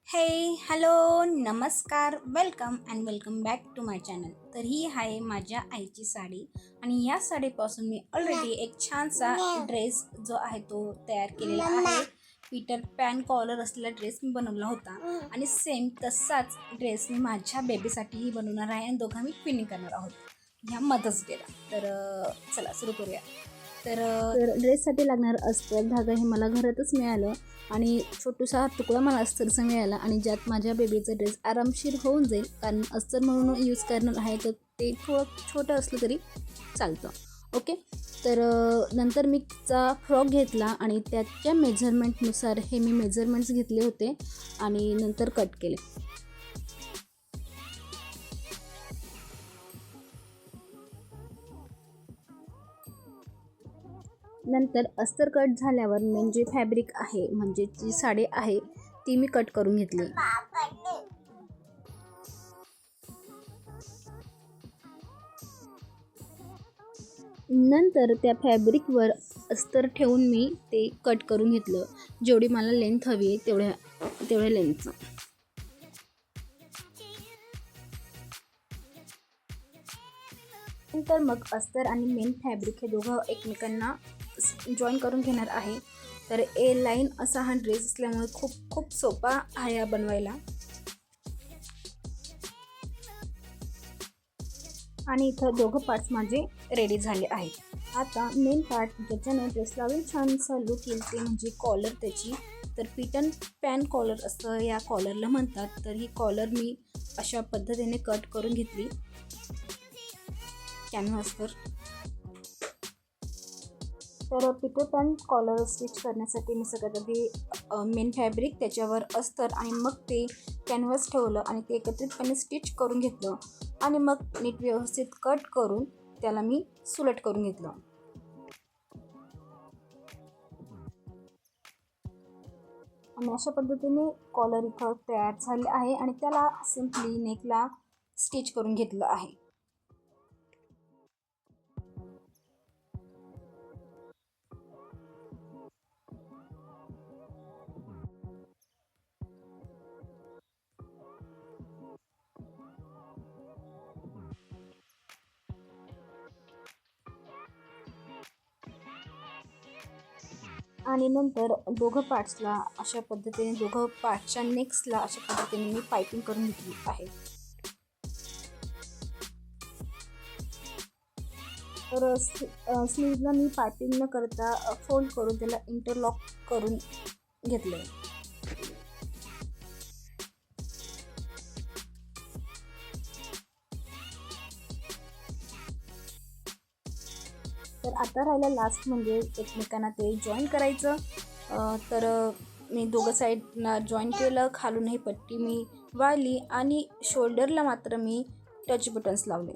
हे हॅलो नमस्कार welcome back to my channel. तर ही आहे माझ्या आईची साडी आणि या साडीपासून मी ऑलरेडी एक छानसा ड्रेस जो आहे तो तयार केलेला आहे. पीटर पॅन कॉलर असलेला ड्रेस मी बनवला होता आणि सेम तसाच ड्रेस मी माझ्या बेबीसाठीही बनवणार आहे आणि दोघा मी ट्विनिंग करणार आहोत ह्या मदर्स डेला. तर चला सुरू करूया. तर ड्रेससाठी लागणार अस्तर धागा हे मला घरातच मिळालं आणि छोटूसा तुकडा मला अस्तरचा मिळाला आणि ज्यात माझ्या बेबीचा ड्रेस आरामशीर होऊन जाईल, कारण अस्तर म्हणून यूज करणार आहे तर ते थोडं छोटं असलं तरी चालतं. ओके. तर नंतर मी तिचा फ्रॉक घेतला आणि त्याच्या मेजरमेंटनुसार हे मी मेजरमेंट्स घेतले होते आणि नंतर कट केले. नंतर अस्तर कट झाल्यावर मेन जे फॅब्रिक आहे म्हणजे जी साडी आहे ती मी कट करून घेतली. नंतर त्या फॅब्रिकवर अस्तर ठेवून मी ते कट करून घेतलं, जेवढी मला लेंथ हवी आहे तेवढ्या लेंथचं. नंतर मग अस्तर आणि मेन फॅब्रिक हे दोघं एकमेकांना जॉईन करून घेणार आहे. तर ए लाईन असा हा ड्रेस असल्यामुळे खूप सोपा आहे हा बनवायला. आणि इथं दोघं पार्ट्स माझे रेडी झाले आहेत. आता मेन पार्ट ज्याच्याने ड्रेसला छानसा लुक येईल ते म्हणजे कॉलर त्याची. तर पीटर पॅन कॉलर असं या कॉलरला म्हणतात. तर ही कॉलर मी अशा पद्धतीने कट करून घेतली कॅनव्हासवर. तर पीटर पॅन कॉलर स्टिच करण्यासाठी मी सगळ्यात आधी मेन फॅब्रिक त्याच्यावर अस्तर आणि मग ते कॅनव्हास ठेवलं आणि ते एकत्रितपणे स्टिच करून घेतलं आणि मग नीट व्यवस्थित कट करून त्याला मी सुलट करून घेतलं. आणि अशा पद्धतीने कॉलर इथं तयार झाले आहे आणि त्याला सिम्पली नेकला स्टिच करून घेतलं आहे. आणि नंतर दोघं पार्ट्सला अशा पद्धतीने दोघं पार्ट्सच्या नेक्स्टला अशा पद्धतीने मी पायपिंग करून घेतली आहे. तर स्लीवला मी पायपिंग न करता फोल्ड करून त्याला इंटरलॉक करून घेतलं. तर आता राहिलं लास्ट म्हणजे एकमेकांना ते जॉईन करायचं. तर मी दोघं साईडला जॉईन केलं, खालूनही पट्टी मी वाळली आणि शोल्डरला मात्र मी टच बटन्स लावले.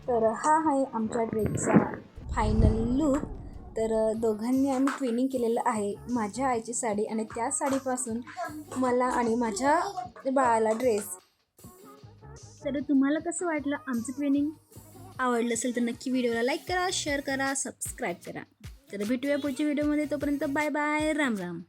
तर हा आहे आमच्या ड्रेसचा फायनल लूक. तर दोघांनी आम्ही ट्विनिंग केलेलं आहे, माझ्या आईची साडी आणि त्या साडीपासून मला आणि माझ्या बाळाला ड्रेस. तर तुम्हाला कसं वाटलं आमचं ट्विनिंग? आवडलं असेल तर नक्की व्हिडिओला लाईक करा, शेअर करा, सबस्क्राईब करा. तर भेटूया पुढच्या व्हिडिओमध्ये. तोपर्यंत बाय बाय, राम राम.